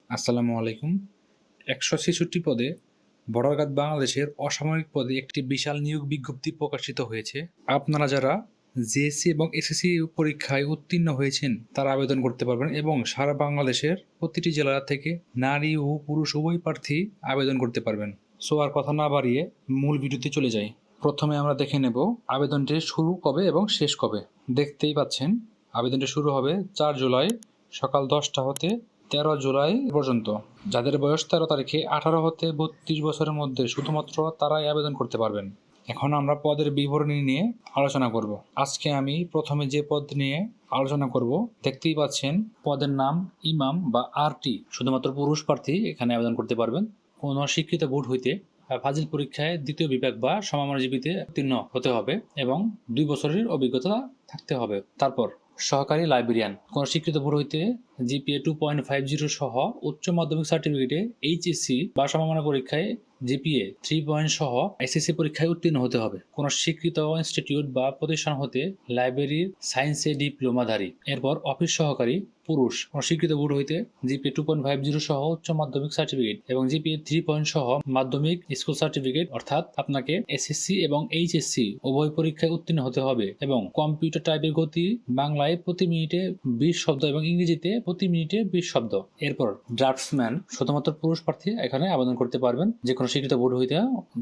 আসসালামু আলাইকুম। ১৬৬ পদে বর্ডার গার্ড বাংলাদেশের অসামরিক পদে একটি বিশাল নিয়োগ বিজ্ঞপ্তি প্রকাশিত হয়েছে। আপনারা যারা জেএসসি এবং এসএসসি পরীক্ষায় উত্তীর্ণ হয়েছেন তারা আবেদন করতে পারবেন এবং সারা বাংলাদেশের প্রতিটি জেলা থেকে নারী ও পুরুষ উভয় প্রার্থী আবেদন করতে পারবেন। সো আর কথা না বাড়িয়ে মূল ভিডিওতে চলে যাই। প্রথমে আমরা দেখে নেব আবেদনটি শুরু কবে এবং শেষ কবে। দেখতেই পাচ্ছেন আবেদনটি শুরু হবে ৪ জুলাই সকাল ১০টা হতে ১৩ জুলাই পর্যন্ত। যাদের বয়স ১৩ তারিখে ১৮ হতে ৩২ বছরের মধ্যে শুধুমাত্র তারাই আবেদন করতে পারবেন। এখন আমরা পদের বিবরণী নিয়ে আলোচনা করব। আজকে আমি প্রথমে যে পদ নিয়ে আলোচনা করব দেখতেই পাচ্ছেন পদের নাম ইমাম বা আরটি। শুধুমাত্র পুরুষ প্রার্থী এখানে আবেদন করতে পারবেন। কোনো শিক্ষিত বোর্ড হইতে ফাজিল পরীক্ষায় দ্বিতীয় বিভাগ বা সমমানজীবীতে উত্তীর্ণ হতে হবে এবং ২ বছরের অভিজ্ঞতা থাকতে হবে। তারপর সহকারী লাইব্রেরিয়ান কোন স্বীকৃত বোর্ড হইতে জিপিএ 2.50 সহ উচ্চ মাধ্যমিক সার্টিফিকেটে এইচএসসি বা সমমানের পরীক্ষায় জিপিএ 3 সহ এসএসসি পরীক্ষায় উত্তীর্ণ হতে হবে। কোন স্বীকৃত ইনস্টিটিউট বা প্রতিষ্ঠান হতে লাইব্রেরির সায়েন্সে ডিপ্লোমাধারী। এরপর অফিস সহকারী পুরুষ কোন স্বীকৃত বোর্ড হইতে জিপিএ 2.50 সহ উচ্চ মাধ্যমিক সার্টিফিকেট এবং জিপিএ 3 সহ মাধ্যমিক স্কুল সার্টিফিকেট, অর্থাৎ আপনাকে এসএসসি এবং এইচএসসি উভয় পরীক্ষায় উত্তীর্ণ হতে হবে এবং কম্পিউটার টাইপের গতি বাংলায় প্রতি মিনিটে 20 শব্দ এবং ইংরেজিতে প্রতি মিনিটে 20 শব্দ। এরপর ড্রাফটসম্যান শুধুমাত্র পুরুষ প্রার্থী এখানে আবেদন করতে পারবেন। যে কোনো স্বীকৃত বোর্ড হইতে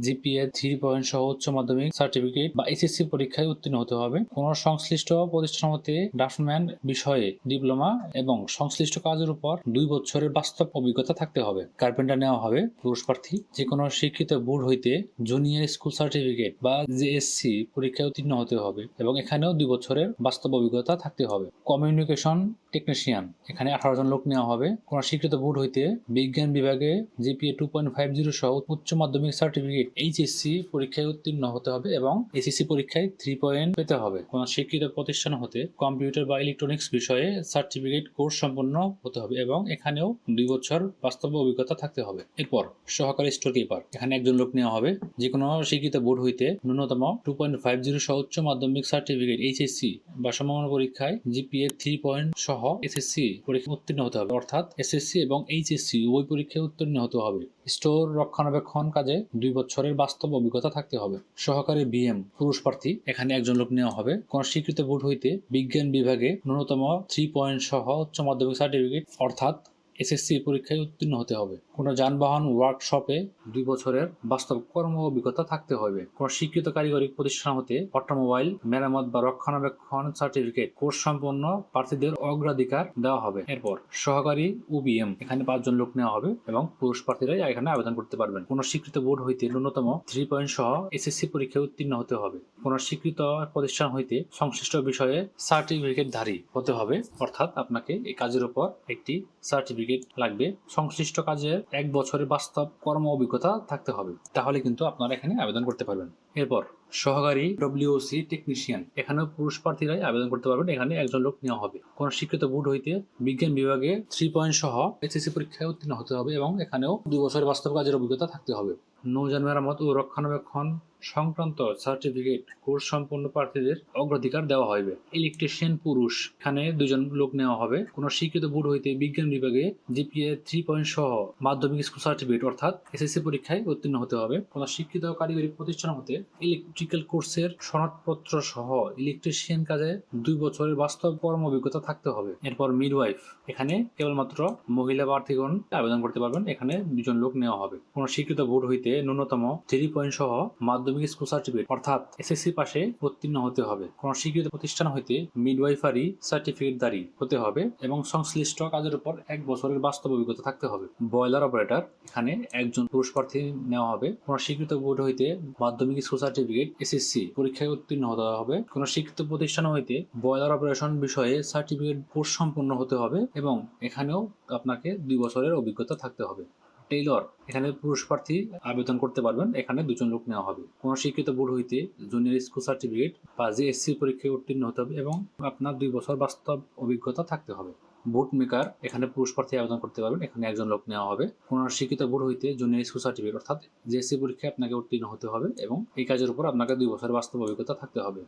জিপিএ 3 সহ উচ্চ মাধ্যমিক সার্টিফিকেট বা এইচএসসি পরীক্ষায় উত্তীর্ণ হতে হবে। কোন সংশ্লিষ্ট প্রতিষ্ঠান হতে ড্রাফটসম্যান বিষয়ে ডিপ্লোমা এবং সংশ্লিষ্ট কাজের উপর 2 বছরের বাস্তব অভিজ্ঞতা থাকতে হবে। কার্পেন্টার নেওয়া হবে পুরুষ প্রার্থী। যে কোনো শিক্ষিত বোর্ড হইতে জুনিয়র স্কুল সার্টিফিকেট বা জেএসসি পরীক্ষায় উত্তীর্ণ হতে হবে এবং এখানেও 2 বছরের বাস্তব অভিজ্ঞতা থাকতে হবে। কমিউনিকেশন টেকনিশিয়ান এখানে 18 জন লোক নেওয়া হবে। কোন স্বীকৃত বোর্ড হইতে বিজ্ঞান বিভাগে জিপিএ 2.50 সহ উচ্চ মাধ্যমিক সার্টিফিকেট এইচএসসি পরীক্ষায় উত্তীর্ণ হতে হবে এবং এসএসসি পরীক্ষায় 3 পেতে হবে। কোন স্বীকৃত প্রতিষ্ঠান হতে কম্পিউটার বা ইলেকট্রনিক্স বিষয়ে সার্টিফিকেট কোর্স সম্পন্ন হতে হবে এবং এখানেও 2 বছর বাস্তব অভিজ্ঞতা থাকতে হবে। এরপর সহকারী স্টোর কিপার এখানে একজন লোক নেওয়া হবে। যে কোনো স্বীকৃত বোর্ড হইতে ন্যূনতম 2.50 সহ উচ্চ মাধ্যমিক সার্টিফিকেট এইচএসসি বা সমমান পরীক্ষায় জিপিএ 3 সহ এসএসসি পরীক্ষা উত্তীর্ণ হতে হবে, অর্থাৎ এসএসসি এবং এইচএসসি উভয় পরীক্ষায় উত্তীর্ণ হতে হবে। স্টোর রক্ষণাবেক্ষণ কাজে 2 বছরের বাস্তব অভিজ্ঞতা থাকতে হবে। সহকারী বিএম পুরুষ প্রার্থী এখানে একজন লোক নেওয়া হবে। কোন স্বীকৃত বোর্ড হইতে বিজ্ঞান বিভাগে ন্যূনতম 3 সহ উচ্চ মাধ্যমিক সার্টিফিকেট, অর্থাৎ এসএসসি পরীক্ষায় উত্তীর্ণ হতে হবে। কোনো যানবাহন ওয়ার্কশপে 2 বছরের বাস্তব কর্ম অভিজ্ঞতা থাকতে হবে। কোনো স্বীকৃত কারিগরি প্রতিষ্ঠান হতে অটোমোবাইল মেরামত বা রক্ষণাবেক্ষণ সার্টিফিকেট কোর্স সম্পন্ন প্রার্থীদের অগ্রাধিকার দেওয়া হবে। এরপর সহকারী ওবিএম এখানে 5 জন লোক নেওয়া হবে এবং পুরুষ প্রার্থীরাই এখানে আবেদন করতে পারবেন। কোনো স্বীকৃত বোর্ড হইতে ন্যূনতম 3 সহ এসএসসি পরীক্ষায় উত্তীর্ণ হতে হবে। কোনো স্বীকৃত প্রতিষ্ঠান হইতে সংশ্লিষ্ট বিষয়ে সার্টিফিকেটধারী হতে হবে, অর্থাৎ আপনাকে এই কাজের উপর একটি সার্টিফিকেট লাগবে। সংশ্লিষ্ট কাজের 1 বছরের বাস্তব কর্ম অভিজ্ঞতা থাকতে হবে, তাহলে কিন্তু আপনারা এখানে আবেদন করতে পারবেন। এরপর সহকারী ডব্লিউসি টেকনিশিয়ান এখানেও পুরুষ প্রার্থীরাই আবেদন করতে পারবেন। এখানে একজন লোক নেওয়া হবে। কোন স্বীকৃত বোর্ড হইতে বিজ্ঞান বিভাগে 3 সহ এসএসসি পরীক্ষায় উত্তীর্ণ হতে হবে এবং এখানেও 2 বছরের বাস্তব কাজের অভিজ্ঞতা থাকতে হবে। নৌযান মেরামত ও রক্ষণাবেক্ষণ সংক্রান্ত সার্টিফিকেট কোর্স সম্পন্ন প্রার্থীদের অগ্রাধিকার দেওয়া হবে। ইলেকট্রিশিয়ান পুরুষ এখানে 2 জন লোক নেওয়া হবে। কোন শিক্ষিত বোর্ড হইতে বিজ্ঞান বিভাগে জিপিএ 3 সহ মাধ্যমিক স্কুল সার্টিফিকেট, অর্থাৎ এসএসসি পরীক্ষায় উত্তীর্ণ হতে হবে। কোন শিক্ষিত কারিগরি প্রতিষ্ঠান হতে ইলেকট্রিক্যাল কোর্সের সনদপত্র সহ ইলেকট্রিশিয়ান কাজে 2 বছরের বাস্তব কর্ম অভিজ্ঞতা থাকতে হবে। এরপর মিডওয়াইফ এখানে কেবলমাত্র মহিলা প্রার্থীগণ আবেদন করতে পারবেন। এখানে 2 জন লোক নেওয়া হবে। কোন শিক্ষিত বোর্ড হইতে ন্যূনতম 3 সহ মাধ্যমিক স্কুল সার্টিফিকেট, অর্থাৎ এসএসসি পাশে উত্তীর্ণ হতে হবে। কোন স্বীকৃত প্রতিষ্ঠান হইতে মিডওয়াইফারি সার্টিফিকেটধারী হতে হবে এবং সংশ্লিষ্ট কাজের উপর 1 বছরের বাস্তব অভিজ্ঞতা থাকতে হবে। বয়লার অপারেটর এখানে একজন পুরুষ প্রার্থী নেওয়া হবে। কোন স্বীকৃত বোর্ড হইতে মাধ্যমিক স্কুল সার্টিফিকেট এসএসসি পরীক্ষায় উত্তীর্ণ হতে হবে। কোন স্বীকৃত প্রতিষ্ঠান হইতে বয়লার অপারেশন বিষয়ে সার্টিফিকেট কোর্স সম্পন্ন হতে হবে এবং এখানেও আপনাকে 2 বছরের অভিজ্ঞতা থাকতে হবে। টেইলর এখানে পুরুষ প্রার্থী আবেদন করতে পারবেন। এখানে 2 জন লোক নেওয়া হবে। কোন শিক্ষিত বোর্ড হইতে জুনিয়র স্কুল সার্টিফিকেট বা জেএসসি পরীক্ষায় উত্তীর্ণ হতে হবে এবং আপনার 2 বছর বাস্তব অভিজ্ঞতা থাকতে হবে। বুট মেকার এখানে পুরুষ প্রার্থী আবেদন করতে পারবেন। এখানে একজন লোক নেওয়া হবে। কোন শিক্ষিত বোর্ড হইতে জুনিয়র স্কুল সার্টিফিকেট, অর্থাৎ জেএসসি পরীক্ষায় আপনাকে উত্তীর্ণ হতে হবে এবং এই কাজের উপর আপনাকে 2 বছর বাস্তব অভিজ্ঞতা থাকতে হবে।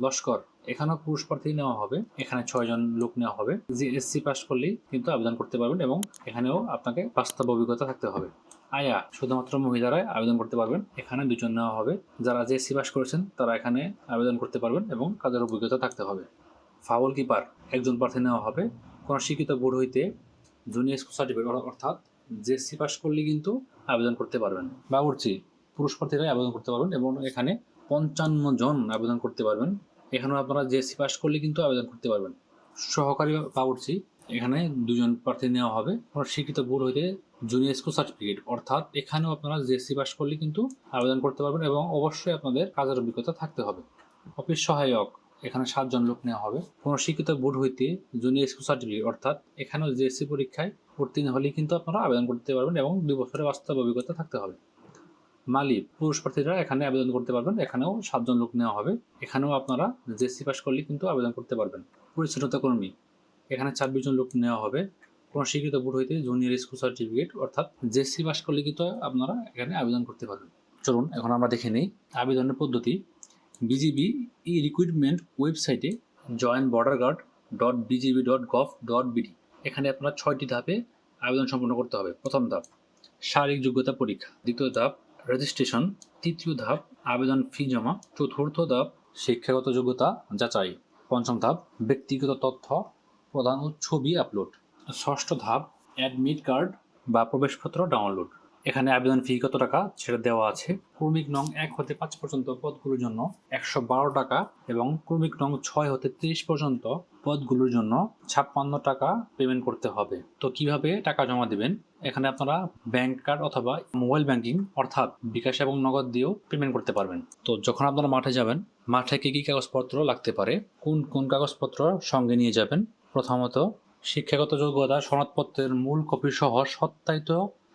লস্কর, এখানেও পুরুষ প্রার্থী নেওয়া হবে। এখানে 6 জন লোক নেওয়া হবে। জিএসসি পাস করলেই কিন্তু আবেদন করতে পারবেন এবং এখানেও আপনাকে বাস্তব অভিজ্ঞতা থাকতে হবে। আয়া, শুধুমাত্র মহিলারাই আবেদন করতে পারবেন। এখানে 2 জন নেওয়া হবে। যারা জিএসসি পাস করেছেন তারা এখানে আবেদন করতে পারবেন এবং কাজের অভিজ্ঞতা থাকতে হবে। ফাউল কিপার, একজন প্রার্থী নেওয়া হবে। কোনো শিক্ষিত বোর্ড হইতে জুনিয়র স্কুল সার্টিফিকেট অর্থাৎ জিএসসি পাস করলে কিন্তু আবেদন করতে পারবেন। বাবুর্চি, পুরুষ প্রার্থীরাই আবেদন করতে পারবেন এবং এখানে 55 জন আবেদন করতে পারবেন। এখানেও আপনারা জিএসসি পাস করলে কিন্তু আবেদন করতে পারবেন। সহকারী বাবুর্চি, এখানে 2 জন প্রার্থী নেওয়া হবে। কোনো শিক্ষিত বোর্ড হইতে জুনিয়র স্কুল সার্টিফিকেট অর্থাৎ এখানেও আপনারা জিএসসি পাস করলে কিন্তু আবেদন করতে পারবেন এবং অবশ্যই আপনাদের কাজের অভিজ্ঞতা থাকতে হবে। অফিস সহায়ক, এখানে 7 জন লোক নেওয়া হবে। কোনো শিক্ষিত বোর্ড হইতে জুনিয়র স্কুল সার্টিফিকেট অর্থাৎ এখানেও জিএসসি পরীক্ষায় উত্তীর্ণ হলেই কিন্তু আপনারা আবেদন করতে পারবেন এবং 2 বছরের বাস্তব অভিজ্ঞতা থাকতে হবে। মালি, পুরুষ প্রার্থীরা এখানে আবেদন করতে পারবেন। এখানেও 7 জন লোক নেওয়া হবে। এখানেও আপনারা জিএসসি পাস করলে কিন্তু আবেদন করতে পারবেন। পরিচ্ছন্নতা কর্মী, এখানে 26 জন লোক নেওয়া হবে। কোনো শিক্ষিত বোর্ড হইতে জুনিয়র স্কুল সার্টিফিকেট অর্থাৎ জিএসসি পাস করলে কিন্তু আপনারা এখানে আবেদন করতে পারবেন। চলুন এখন আমরা দেখে নিই আবেদনের পদ্ধতি। বিজিবি ই রিক্রুটমেন্ট ওয়েবসাইটে joinborderguard.bgb.gov.bd এখানে আপনারা 6টি ধাপে আবেদন সম্পন্ন করতে হবে। প্রথম ধাপ শারীরিক যোগ্যতা পরীক্ষা, দ্বিতীয় ধাপ রেজিস্ট্রেশন, তৃতীয় ধাপ আবেদন ফি জমা, চতুর্থ ধাপ শিক্ষাগত যোগ্যতা যাচাই, পঞ্চম ধাপ ব্যক্তিগত তথ্য প্রদান ও ছবি আপলোড, ষষ্ঠ ধাপ অ্যাডমিট কার্ড বা প্রবেশপত্র ডাউনলোড। এখানে আবেদন ফি কত টাকা সেটা দেওয়া আছে। ক্রমিক নং 1 হতে 5 পর্যন্ত পদগুলোর জন্য 112 টাকা এবং ক্রমিক নং 6 হতে 30 পর্যন্ত পদগুলোর জন্য 56 টাকা পেমেন্ট করতে হবে। তো কিভাবে টাকা জমা দিবেন? এখানে আপনারা ব্যাংক কার্ড অথবা মোবাইল ব্যাংকিং অর্থাৎ বিকাশ এবং নগদ দিয়েও পেমেন্ট করতে পারবেন। তো যখন আপনারা মাঠে যাবেন, মাঠে কি কাগজপত্র লাগতে পারে, কোন কোন কাগজপত্র সঙ্গে নিয়ে যাবেন? প্রথমত শিক্ষাগত যোগ্যতা সনদপত্রের মূল কপি সহ সত্যায়িত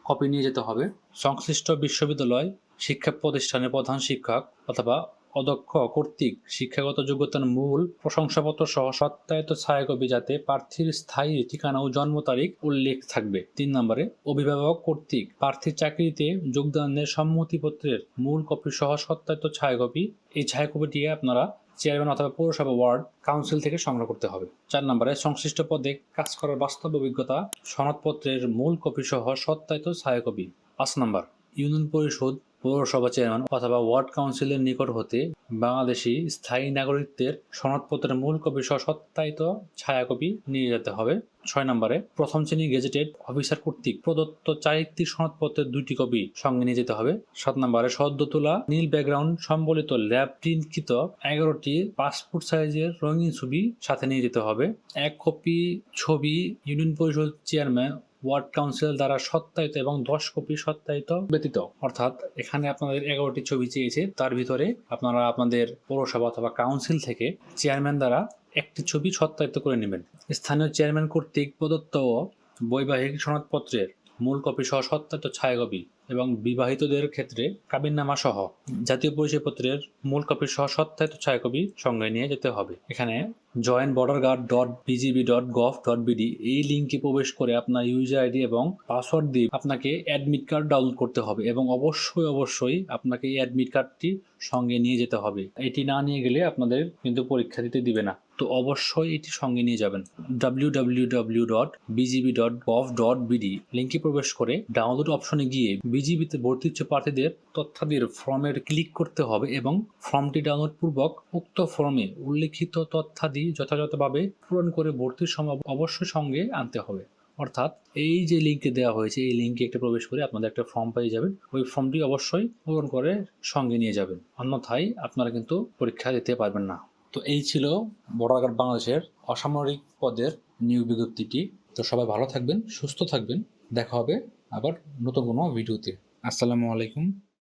কপি নিয়ে যেতে হবে। সংশ্লিষ্ট বিশ্ববিদ্যালয় শিক্ষা প্রতিষ্ঠানের প্রধান শিক্ষক অথবা অধ্যক্ষ কর্তৃক শিক্ষাগত যোগ্যতার মূল প্রশংসাপত্র সহ সত্যায়িত ছায়াকপি যাতে প্রার্থীর স্থায়ী ঠিকানা ও জন্ম তারিখ উল্লেখ থাকবে। 3 নম্বরে অভিভাবক কর্তৃক প্রার্থীর চাকরিতে যোগদানের সম্মতিপত্রের মূল কপি সহ সত্যায়িত ছায়াকপি। এই ছায়াকপিটি আপনারা চেয়ারম্যান অথবা পৌরসভা ওয়ার্ড কাউন্সিল থেকে সংগ্রহ করতে হবে। 4 নম্বরে সংশ্লিষ্ট পদে কাজ করার বাস্তব অভিজ্ঞতা সনদপত্রের মূল কপি সহ সত্যায়িত ছায়াকপি। 5 নম্বর ইউনিয়ন পরিষদ, পৌরসভা চেয়ারম্যান অথবা ওয়ার্ড কাউন্সিলের নিকট হতে বাংলাদেশি স্থায়ী নাগরিকদের সনদপত্রের মূল কপি সহ সত্যায়িত ছায়াকপি নিয়ে যেতে হবে। 6 নম্বরে প্রথম শ্রেণী গেজেটেড অফিসার কর্তৃক প্রদত্ত চারিত্রিক সনদপত্রের 2টি কপি সঙ্গে নিয়ে যেতে হবে। 7 নম্বরে সদ্য তোলা নীল ব্যাকগ্রাউন্ড সম্বলিত ল্যাব প্রিন্টকৃত 11টি পাসপোর্ট সাইজের রঙিন ছবি সাথে নিয়ে যেতে হবে। 1 কপি ছবি ইউনিয়ন পরিষদ চেয়ারম্যান ওয়ার্ড কাউন্সিল দ্বারা সত্যায়িত এবং 10 কপি সত্যায়িত ব্যতীত। অর্থাৎ এখানে আপনাদের 11টি ছবি চেয়েছে, তার ভিতরে আপনারা আপনাদের পৌরসভা অথবা কাউন্সিল থেকে চেয়ারম্যান দ্বারা একটি ছবি সত্যায়িত করে নেবেন। স্থানীয় চেয়ারম্যান কর্তৃক প্রদত্ত বৈবাহিক সনদপত্রের মূল কপি সহ সত্যায়িত ছায়াকপি এবং বিবাহিতদের ক্ষেত্রে কাবিননামা সহ জাতীয় পরিচয়পত্রের মূল কপি সহ সত্যায়িত ছায়াকপি সঙ্গে নিয়ে যেতে হবে। এখানে joinborderguard.bgb.gov.bd এই লিঙ্কে প্রবেশ করে আপনার ইউজার আইডি এবং পাসওয়ার্ড দিয়ে আপনাকে অ্যাডমিট কার্ড ডাউনলোড করতে হবে এবং অবশ্যই আপনাকে এই অ্যাডমিট কার্ডটি সঙ্গে নিয়ে যেতে হবে। এটি না নিয়ে গেলে আপনাদের কিন্তু পরীক্ষা দিতে দিবে না। তো অবশ্যই এটি সঙ্গে নিয়ে যাবেন। www.bgb.gov.bd লিঙ্কে প্রবেশ করে ডাউনলোড অপশনে গিয়ে বিজিবিতে ভর্তি ইচ্ছুক প্রার্থীদের তথ্যাদির ফর্মের ক্লিক করতে হবে এবং ফর্মটি ডাউনলোড পূর্বক উক্ত ফর্মে উল্লেখিত তথ্যাদি যথাযথভাবে পূরণ করে ভর্তির সময় অবশ্যই সঙ্গে আনতে হবে। অর্থাৎ এই যে লিঙ্কে দেওয়া হয়েছে এই লিঙ্কে একটা প্রবেশ করে আপনাদের একটা ফর্ম পেয়ে যাবেন। ওই ফর্মটি অবশ্যই পূরণ করে সঙ্গে নিয়ে যাবেন, অন্যথায় আপনারা কিন্তু পরীক্ষা দিতে পারবেন না। তো এই ছিল বর্ডার গার্ড বাংলাদেশের অসামরিক পদের নিয়োগ বিজ্ঞপ্তিটি। তো সবাই ভালো থাকবেন, সুস্থ থাকবেন। দেখা হবে আবার নতুন কোনো ভিডিওতে। আসসালামু আলাইকুম।